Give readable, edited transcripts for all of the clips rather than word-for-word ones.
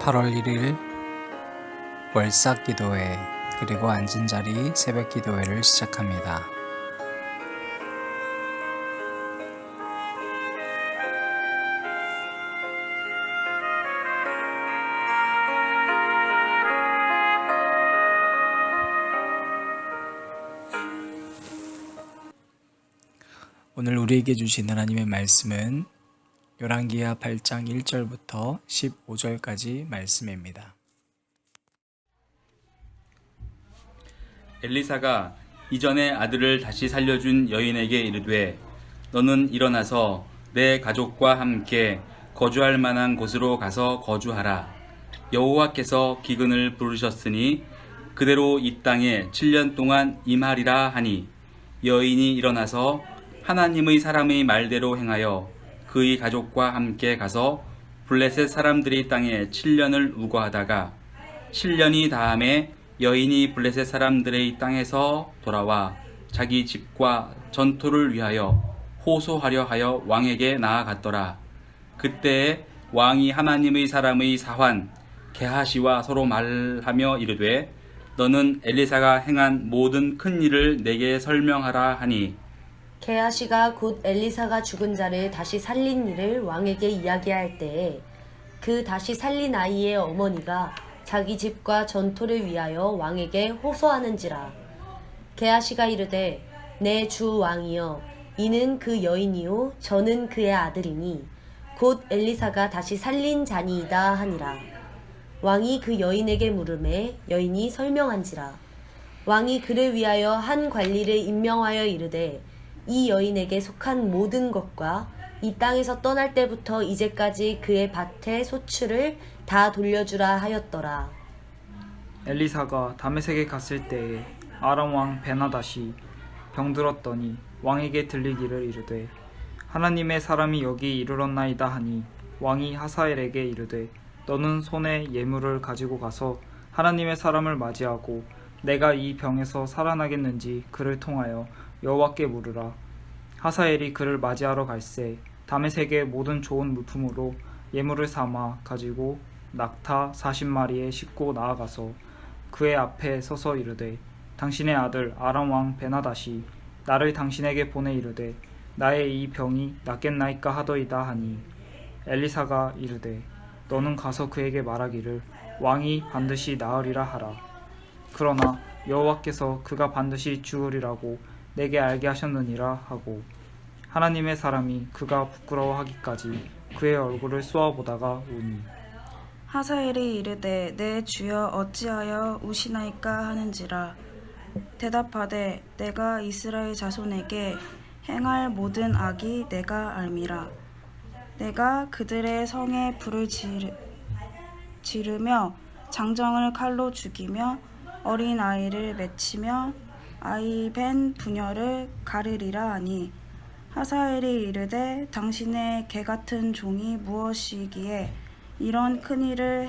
8월 1일 월삭 기도회 그리고 앉은 자리 새벽 기도회를 시작합니다. 오늘 우리에게 주신 하나님의 말씀은 열왕기하 8장 1절부터 15절까지 말씀입니다. 엘리사가 이전에 아들을 다시 살려준 여인에게 이르되 너는 일어나서 내 가족과 함께 거주할 만한 곳으로 가서 거주하라. 여호와께서 기근을 부르셨으니 그대로 이 땅에 7년 동안 임하리라 하니 여인이 일어나서 하나님의 사람의 말대로 행하여 그의 가족과 함께 가서 블레셋 사람들이 땅에 7년을 우거하다가 7년이 다음에 여인이 블레셋 사람들의 땅에서 돌아와 자기 집과 전토를 위하여 호소하려 하여 왕에게 나아갔더라. 그때에 왕이 하나님의 사람의 사환 게하시와 서로 말하며 이르되 너는 엘리사가 행한 모든 큰 일을 내게 설명하라 하니 게하시가 곧 엘리사가 죽은 자를 다시 살린 일을 왕에게 이야기할 때에 그 다시 살린 아이의 어머니가 자기 집과 전토를 위하여 왕에게 호소하는지라. 게하시가 이르되 내 주 왕이여 이는 그 여인이요 저는 그의 아들이니 곧 엘리사가 다시 살린 자니이다 하니라. 왕이 그 여인에게 물으매 여인이 설명한지라. 왕이 그를 위하여 한 관리를 임명하여 이르되 이 여인에게 속한 모든 것과 이 땅에서 떠날 때부터 이제까지 그의 밭의 소출을 다 돌려주라 하였더라. 엘리사가 다메섹에 갔을 때에 아람 왕 베나닷이 병들었더니 왕에게 들리기를 이르되 하나님의 사람이 여기 이르렀나이다 하니 왕이 하사엘에게 이르되 너는 손에 예물을 가지고 가서 하나님의 사람을 맞이하고 내가 이 병에서 살아나겠는지 그를 통하여 여호와께 물으라. 하사엘이 그를 맞이하러 갈새 다메섹의 모든 좋은 물품으로 예물을 삼아 가지고 낙타 40마리에 싣고 나아가서 그의 앞에 서서 이르되 당신의 아들 아람 왕 베나닷이 나를 당신에게 보내 이르되 나의 이 병이 낫겠나이까 하더이다 하니 엘리사가 이르되 너는 가서 그에게 말하기를 왕이 반드시 나으리라 하라. 그러나 여호와께서 그가 반드시 죽으리라고 내게 알게 하셨느니라 하고 하나님의 사람이 그가 부끄러워하기까지 그의 얼굴을 쏘아보다가 우니 하사엘이 이르되 내 주여 어찌하여 우시나이까 하는지라. 대답하되 내가 이스라엘 자손에게 행할 모든 악이 내가 알미라. 내가 그들의 성에 불을 지르며 장정을 칼로 죽이며 어린 아이를 맺히며 아이 벤 부녀를 가르리라 하니 하사엘이 이르되 당신의 개같은 종이 무엇이기에 이런 큰일을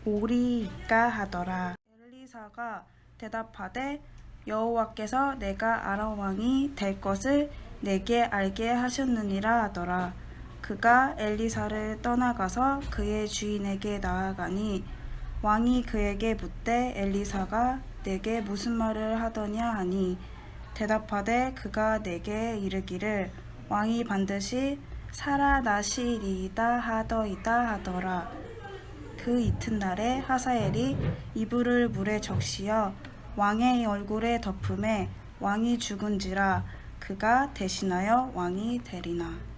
행하오리이까 하더라. 엘리사가 대답하되 여호와께서 내가 아람 왕이 될 것을 내게 알게 하셨느니라 하더라. 그가 엘리사를 떠나가서 그의 주인에게 나아가니 왕이 그에게 묻되 엘리사가 내게 무슨 말을 하더냐 하니 대답하되 그가 내게 이르기를 왕이 반드시 살아나시리이다 하더이다 하더라. 그 이튿날에 하사엘이 이불을 물에 적시어 왕의 얼굴에 덮음에 왕이 죽은지라. 그가 대신하여 왕이 되리나.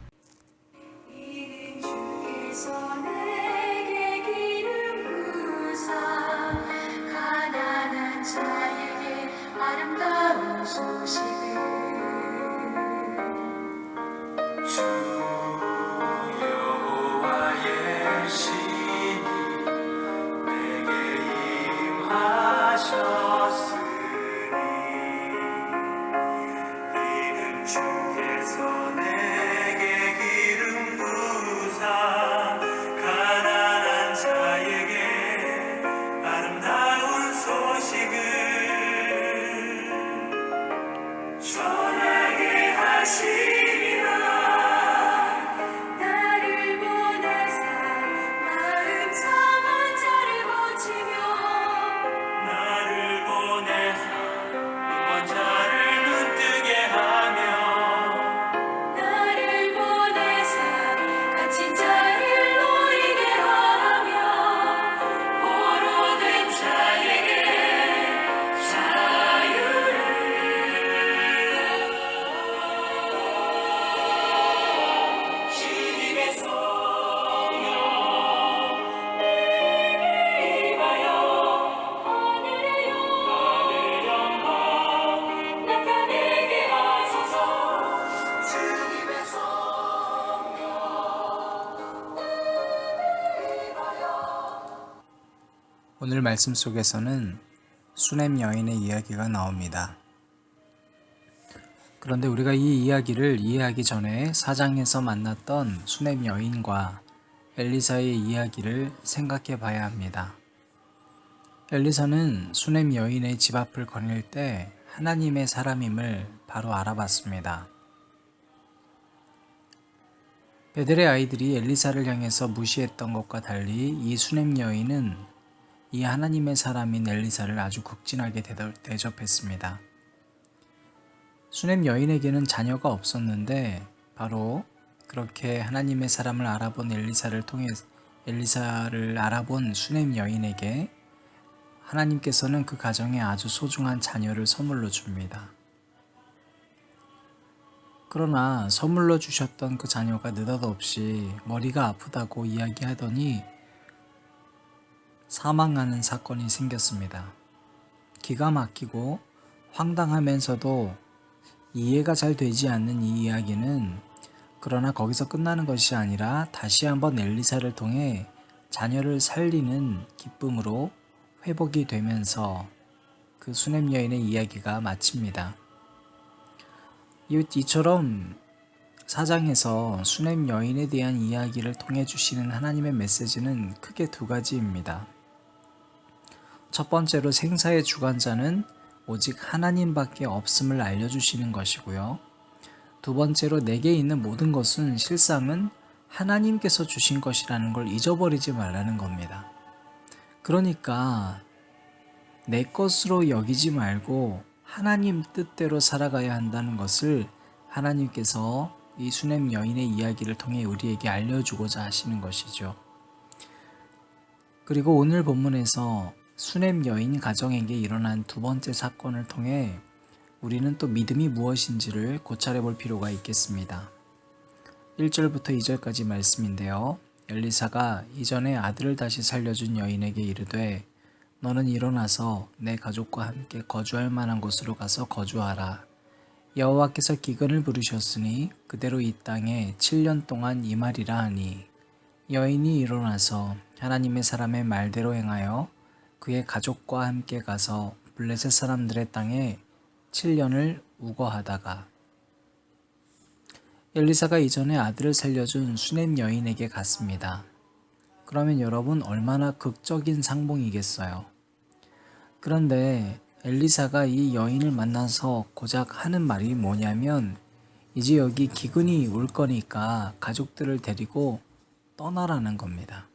오늘 말씀 속에서는 수넴 여인의 이야기가 나옵니다. 그런데 우리가 이 이야기를 이해하기 전에 4장에서 만났던 수넴 여인과 엘리사의 이야기를 생각해 봐야 합니다. 엘리사는 수넴 여인의 집 앞을 거닐 때 하나님의 사람임을 바로 알아봤습니다. 베델의 아이들이 엘리사를 향해서 무시했던 것과 달리 이 수넴 여인은 이 하나님의 사람인 엘리사를 아주 극진하게 대접했습니다. 수넴 여인에게는 자녀가 없었는데 바로 그렇게 하나님의 사람을 알아본 엘리사를 알아본 수넴 여인에게 하나님께서는 그 가정에 아주 소중한 자녀를 선물로 줍니다. 그러나 선물로 주셨던 그 자녀가 느닷없이 머리가 아프다고 이야기하더니 사망하는 사건이 생겼습니다. 기가 막히고 황당하면서도 이해가 잘 되지 않는 이 이야기는 그러나 거기서 끝나는 것이 아니라 다시 한번 엘리사를 통해 자녀를 살리는 기쁨으로 회복이 되면서 그 수넴 여인의 이야기가 마칩니다. 이처럼 4장에서 수넴 여인에 대한 이야기를 통해 주시는 하나님의 메시지는 크게 두 가지입니다. 첫 번째로 생사의 주관자는 오직 하나님밖에 없음을 알려주시는 것이고요. 두 번째로 내게 있는 모든 것은 실상은 하나님께서 주신 것이라는 걸 잊어버리지 말라는 겁니다. 그러니까 내 것으로 여기지 말고 하나님 뜻대로 살아가야 한다는 것을 하나님께서 이 수넴 여인의 이야기를 통해 우리에게 알려주고자 하시는 것이죠. 그리고 오늘 본문에서 수넴 여인 가정에게 일어난 두 번째 사건을 통해 우리는 또 믿음이 무엇인지를 고찰해 볼 필요가 있겠습니다. 1절부터 2절까지 말씀인데요. 엘리사가 이전에 아들을 다시 살려준 여인에게 이르되 너는 일어나서 내 가족과 함께 거주할 만한 곳으로 가서 거주하라. 여호와께서 기근을 부르셨으니 그대로 이 땅에 7년 동안 임하리라 하니 여인이 일어나서 하나님의 사람의 말대로 행하여 그의 가족과 함께 가서 블레셋 사람들의 땅에 7년을 우거하다가 엘리사가 이전에 아들을 살려준 수넴 여인에게 갔습니다. 그러면 여러분 얼마나 극적인 상봉이겠어요. 그런데 엘리사가 이 여인을 만나서 고작 하는 말이 뭐냐면 이제 여기 기근이 올 거니까 가족들을 데리고 떠나라는 겁니다.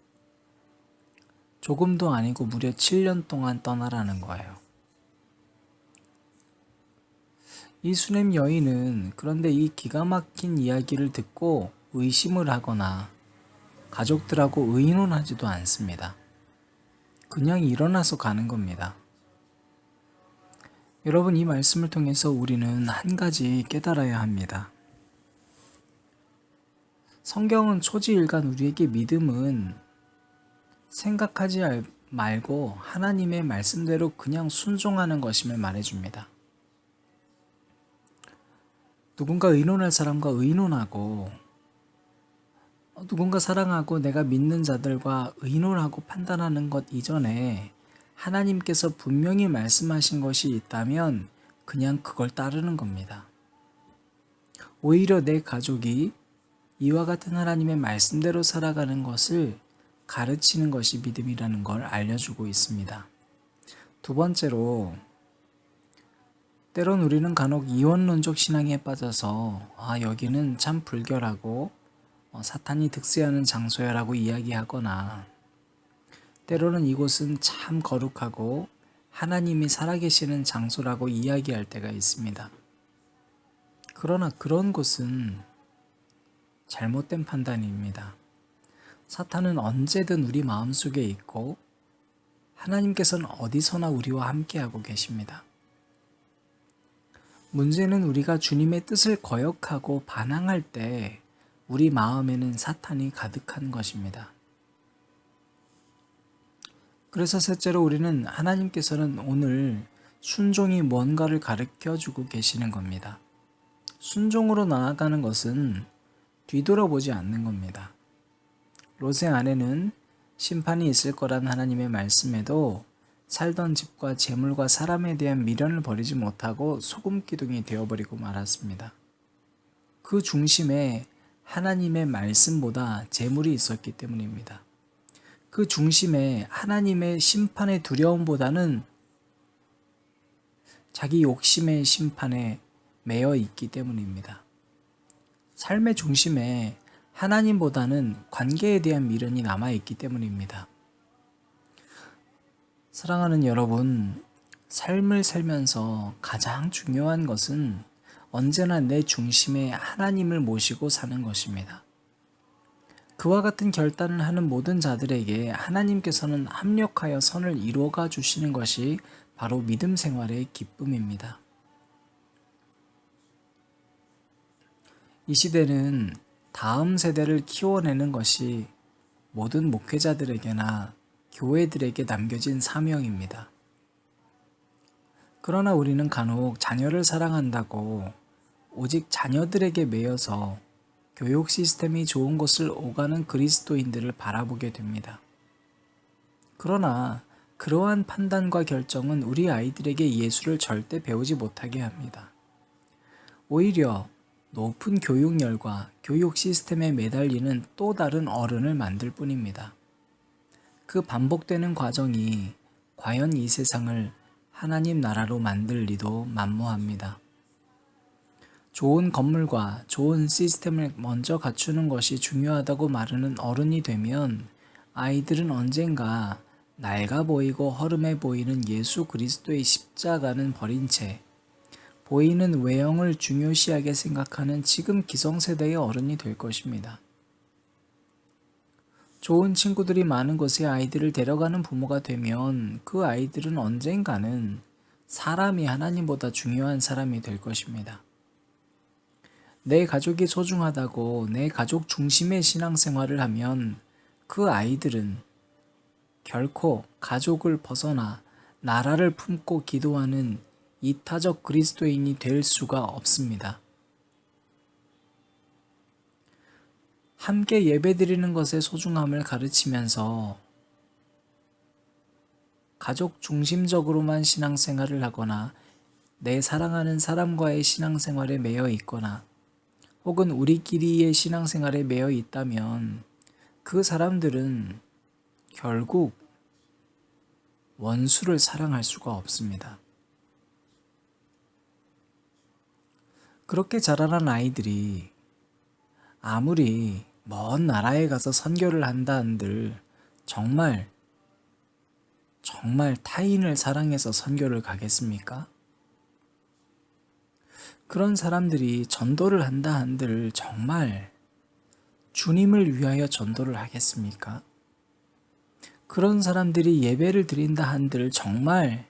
조금도 아니고 무려 7년 동안 떠나라는 거예요. 이 수넴 여인은 그런데 이 기가 막힌 이야기를 듣고 의심을 하거나 가족들하고 의논하지도 않습니다. 그냥 일어나서 가는 겁니다. 여러분, 이 말씀을 통해서 우리는 한 가지 깨달아야 합니다. 성경은 초지일간 우리에게 믿음은 생각하지 말고 하나님의 말씀대로 그냥 순종하는 것임을 말해줍니다. 누군가 의논할 사람과 의논하고 누군가 사랑하고 내가 믿는 자들과 의논하고 판단하는 것 이전에 하나님께서 분명히 말씀하신 것이 있다면 그냥 그걸 따르는 겁니다. 오히려 내 가족이 이와 같은 하나님의 말씀대로 살아가는 것을 가르치는 것이 믿음이라는 걸 알려주고 있습니다. 두 번째로, 때론 우리는 간혹 이원론적 신앙에 빠져서 여기는 참 불결하고 사탄이 득세하는 장소야라고 이야기하거나 때로는 이곳은 참 거룩하고 하나님이 살아계시는 장소라고 이야기할 때가 있습니다. 그러나 그런 곳은 잘못된 판단입니다. 사탄은 언제든 우리 마음속에 있고 하나님께서는 어디서나 우리와 함께하고 계십니다. 문제는 우리가 주님의 뜻을 거역하고 반항할 때 우리 마음에는 사탄이 가득한 것입니다. 그래서 셋째로 우리는 하나님께서는 오늘 순종이 뭔가를 가르쳐주고 계시는 겁니다. 순종으로 나아가는 것은 뒤돌아보지 않는 겁니다. 롯의 아내는 심판이 있을 거란 하나님의 말씀에도 살던 집과 재물과 사람에 대한 미련을 버리지 못하고 소금 기둥이 되어버리고 말았습니다. 그 중심에 하나님의 말씀보다 재물이 있었기 때문입니다. 그 중심에 하나님의 심판의 두려움보다는 자기 욕심의 심판에 매여 있기 때문입니다. 삶의 중심에 하나님보다는 관계에 대한 미련이 남아있기 때문입니다. 사랑하는 여러분, 삶을 살면서 가장 중요한 것은 언제나 내 중심에 하나님을 모시고 사는 것입니다. 그와 같은 결단을 하는 모든 자들에게 하나님께서는 합력하여 선을 이루어가 주시는 것이 바로 믿음 생활의 기쁨입니다. 이 시대는 다음 세대를 키워내는 것이 모든 목회자들에게나 교회들에게 남겨진 사명입니다. 그러나 우리는 간혹 자녀를 사랑한다고 오직 자녀들에게 매여서 교육 시스템이 좋은 곳을 오가는 그리스도인들을 바라보게 됩니다. 그러나 그러한 판단과 결정은 우리 아이들에게 예수를 절대 배우지 못하게 합니다. 오히려 높은 교육열과 교육 시스템에 매달리는 또 다른 어른을 만들 뿐입니다. 그 반복되는 과정이 과연 이 세상을 하나님 나라로 만들 리도 만무합니다. 좋은 건물과 좋은 시스템을 먼저 갖추는 것이 중요하다고 말하는 어른이 되면 아이들은 언젠가 낡아 보이고 허름해 보이는 예수 그리스도의 십자가는 버린 채 보이는 외형을 중요시하게 생각하는 지금 기성세대의 어른이 될 것입니다. 좋은 친구들이 많은 곳에 아이들을 데려가는 부모가 되면 그 아이들은 언젠가는 사람이 하나님보다 중요한 사람이 될 것입니다. 내 가족이 소중하다고 내 가족 중심의 신앙생활을 하면 그 아이들은 결코 가족을 벗어나 나라를 품고 기도하는 이타적 그리스도인이 될 수가 없습니다. 함께 예배드리는 것의 소중함을 가르치면서 가족 중심적으로만 신앙생활을 하거나 내 사랑하는 사람과의 신앙생활에 매여 있거나 혹은 우리끼리의 신앙생활에 매여 있다면 그 사람들은 결국 원수를 사랑할 수가 없습니다. 그렇게 자라난 아이들이 아무리 먼 나라에 가서 선교를 한다 한들 정말 타인을 사랑해서 선교를 가겠습니까? 그런 사람들이 전도를 한다 한들 정말 주님을 위하여 전도를 하겠습니까? 그런 사람들이 예배를 드린다 한들 정말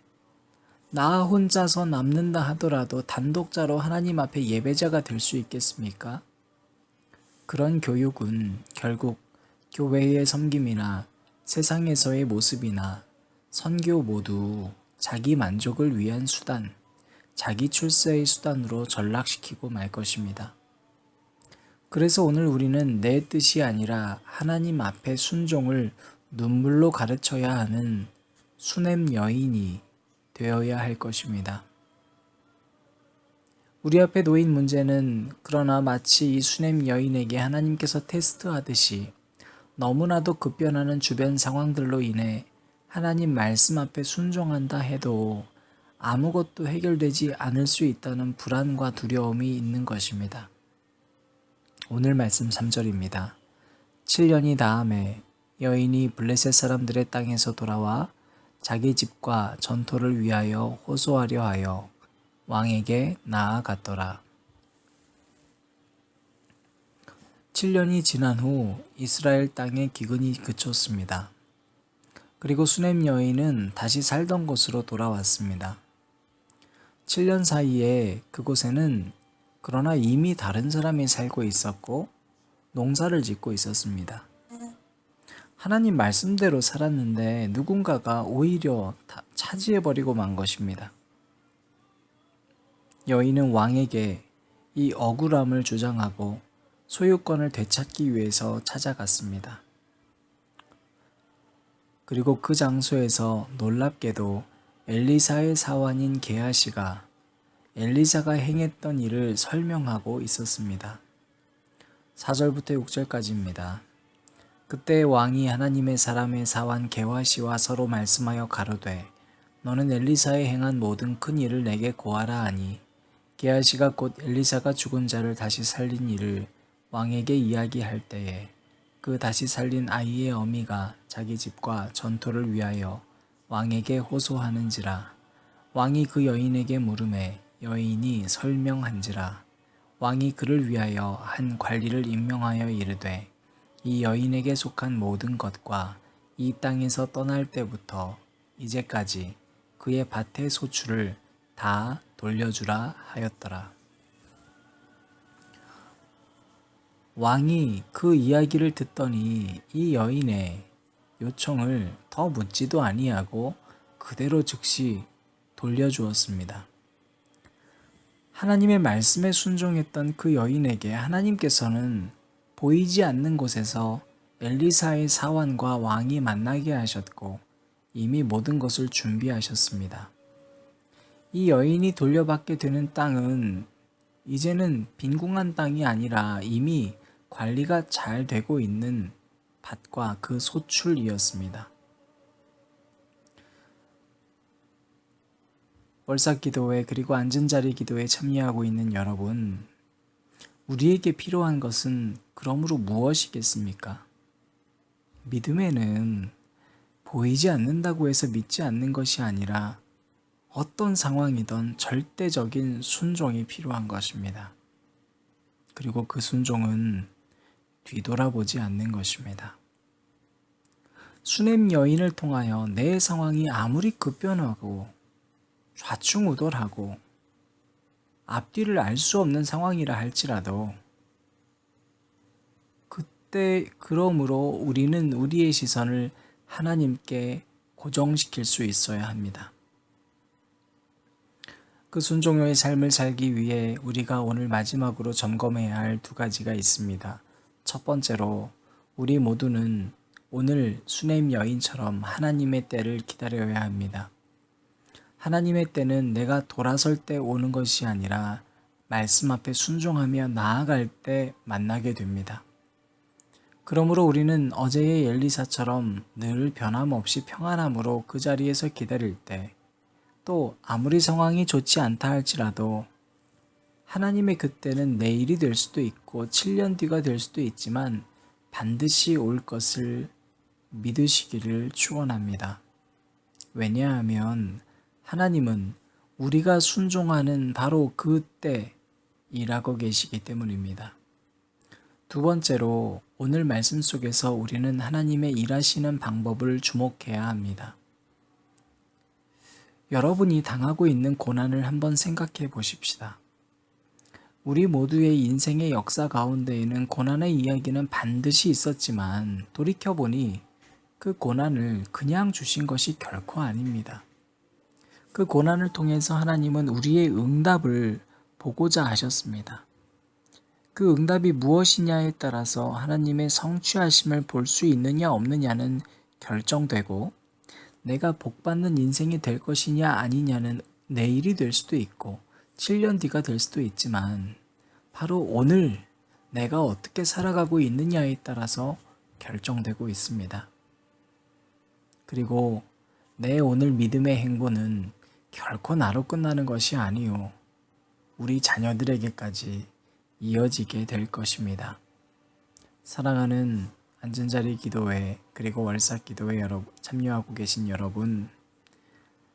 나 혼자서 남는다 하더라도 단독자로 하나님 앞에 예배자가 될 수 있겠습니까? 그런 교육은 결국 교회의 섬김이나 세상에서의 모습이나 선교 모두 자기 만족을 위한 수단, 자기 출세의 수단으로 전락시키고 말 것입니다. 그래서 오늘 우리는 내 뜻이 아니라 하나님 앞에 순종을 눈물로 가르쳐야 하는 수냄 여인이 되어야 할 것입니다. 우리 앞에 놓인 문제는 그러나 마치 이 수냄 여인에게 하나님께서 테스트하듯이 너무나도 급변하는 주변 상황들로 인해 하나님 말씀 앞에 순종한다 해도 아무것도 해결되지 않을 수 있다는 불안과 두려움이 있는 것입니다. 오늘 말씀 3절입니다. 7년이 다음에 여인이 블레셋 사람들의 땅에서 돌아와 자기 집과 전토를 위하여 호소하려 하여 왕에게 나아갔더라. 7년이 지난 후 이스라엘 땅의 기근이 그쳤습니다. 그리고 수냄 여인은 다시 살던 곳으로 돌아왔습니다. 7년 사이에 그곳에는 그러나 이미 다른 사람이 살고 있었고 농사를 짓고 있었습니다. 하나님 말씀대로 살았는데 누군가가 오히려 차지해버리고 만 것입니다. 여인은 왕에게 이 억울함을 주장하고 소유권을 되찾기 위해서 찾아갔습니다. 그리고 그 장소에서 놀랍게도 엘리사의 사환인 게하시가 엘리사가 행했던 일을 설명하고 있었습니다. 4절부터 6절까지입니다. 그때 왕이 하나님의 사람의 사환 게하시와 서로 말씀하여 가로되 너는 엘리사의 행한 모든 큰 일을 내게 고하라 하니 게하시가 곧 엘리사가 죽은 자를 다시 살린 일을 왕에게 이야기할 때에 그 다시 살린 아이의 어미가 자기 집과 전토를 위하여 왕에게 호소하는지라. 왕이 그 여인에게 물으매 여인이 설명한지라. 왕이 그를 위하여 한 관리를 임명하여 이르되 이 여인에게 속한 모든 것과 이 땅에서 떠날 때부터 이제까지 그의 밭의 소출을 다 돌려주라 하였더라. 왕이 그 이야기를 듣더니 이 여인의 요청을 더 묻지도 아니하고 그대로 즉시 돌려주었습니다. 하나님의 말씀에 순종했던 그 여인에게 하나님께서는 보이지 않는 곳에서 엘리사의 사환과 왕이 만나게 하셨고 이미 모든 것을 준비하셨습니다. 이 여인이 돌려받게 되는 땅은 이제는 빈궁한 땅이 아니라 이미 관리가 잘 되고 있는 밭과 그 소출이었습니다. 월삭기도회 그리고 앉은자리 기도에 참여하고 있는 여러분, 우리에게 필요한 것은 그러므로 무엇이겠습니까? 믿음에는 보이지 않는다고 해서 믿지 않는 것이 아니라 어떤 상황이든 절대적인 순종이 필요한 것입니다. 그리고 그 순종은 뒤돌아보지 않는 것입니다. 수넴 여인을 통하여 내 상황이 아무리 급변하고 좌충우돌하고 앞뒤를 알 수 없는 상황이라 할지라도 그때 그러므로 우리는 우리의 시선을 하나님께 고정시킬 수 있어야 합니다. 그 순종의 삶을 살기 위해 우리가 오늘 마지막으로 점검해야 할 두 가지가 있습니다. 첫 번째로 우리 모두는 오늘 수넴 여인처럼 하나님의 때를 기다려야 합니다. 하나님의 때는 내가 돌아설 때 오는 것이 아니라 말씀 앞에 순종하며 나아갈 때 만나게 됩니다. 그러므로 우리는 어제의 엘리사처럼 늘 변함없이 평안함으로 그 자리에서 기다릴 때, 또 아무리 상황이 좋지 않다 할지라도 하나님의 그때는 내일이 될 수도 있고 7년 뒤가 될 수도 있지만 반드시 올 것을 믿으시기를 축원합니다. 왜냐하면 하나님은 우리가 순종하는 바로 그때 일하고 계시기 때문입니다. 두 번째로 오늘 말씀 속에서 우리는 하나님의 일하시는 방법을 주목해야 합니다. 여러분이 당하고 있는 고난을 한번 생각해 보십시다. 우리 모두의 인생의 역사 가운데에는 고난의 이야기는 반드시 있었지만 돌이켜보니 그 고난을 그냥 주신 것이 결코 아닙니다. 그 고난을 통해서 하나님은 우리의 응답을 보고자 하셨습니다. 그 응답이 무엇이냐에 따라서 하나님의 성취하심을 볼 수 있느냐 없느냐는 결정되고 내가 복받는 인생이 될 것이냐 아니냐는 내일이 될 수도 있고 7년 뒤가 될 수도 있지만 바로 오늘 내가 어떻게 살아가고 있느냐에 따라서 결정되고 있습니다. 그리고 내 오늘 믿음의 행보는 결코 나로 끝나는 것이 아니요 우리 자녀들에게까지 이어지게 될 것입니다. 사랑하는 앉은자리 기도회 그리고 월삭 기도회 참여하고 계신 여러분,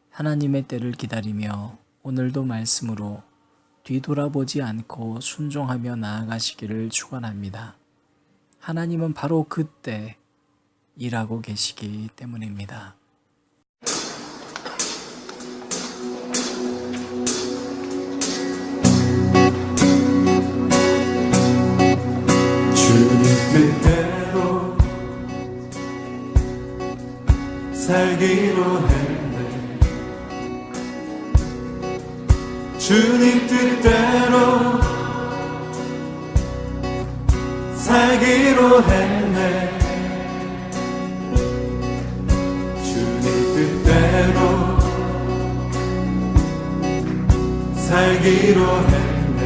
하나님의 때를 기다리며 오늘도 말씀으로 뒤돌아보지 않고 순종하며 나아가시기를 축원합니다. 하나님은 바로 그때 일하고 계시기 때문입니다. 주님 뜻대로 살기로 했네. 주님 뜻대로 살기로 했네. 알기로 했네.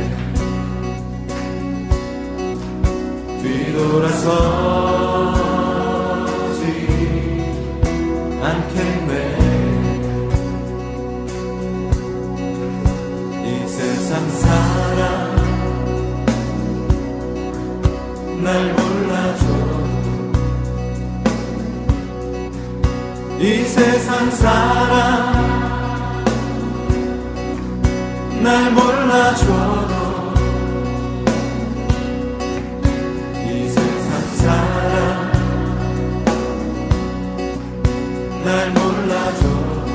뒤돌아서지 않겠네. 이 세상 사람 날 몰라줘. 이 세상 사람 날 몰라줘도 이 세상 사람 날 몰라줘도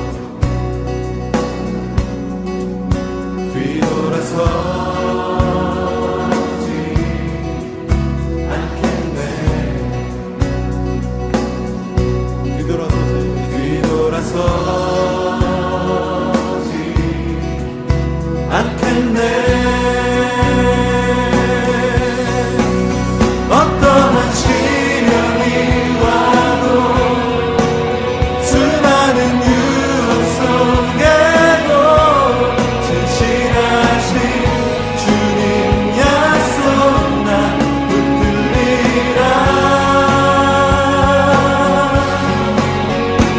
뒤돌아서지 않겠네. 뒤돌아서지 않겠네. 어떠한 시련이 와도 수많은 유혹 속에도 진실하신 주님 약속 난 붙들리라.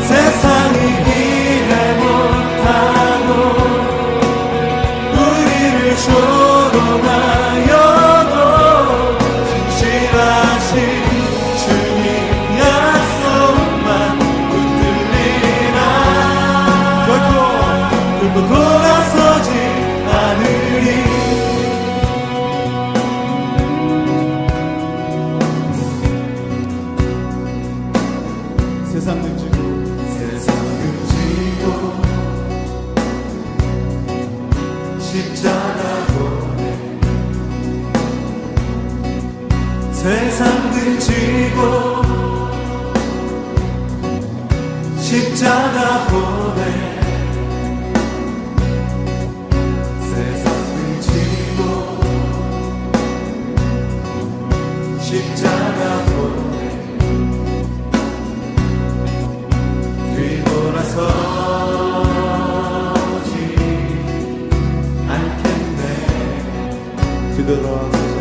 세상이 이해 못하고 우리를 조롱하여도 진실하신 주님 약속만 붙들리라. 결코 돌아서지 않으리. 세상 등지고 십자가 보내. 세상 등지고 십자가 보내. 세상 등지고 십자가 보내. 뒤돌아서지 않겠네. 뒤돌아서지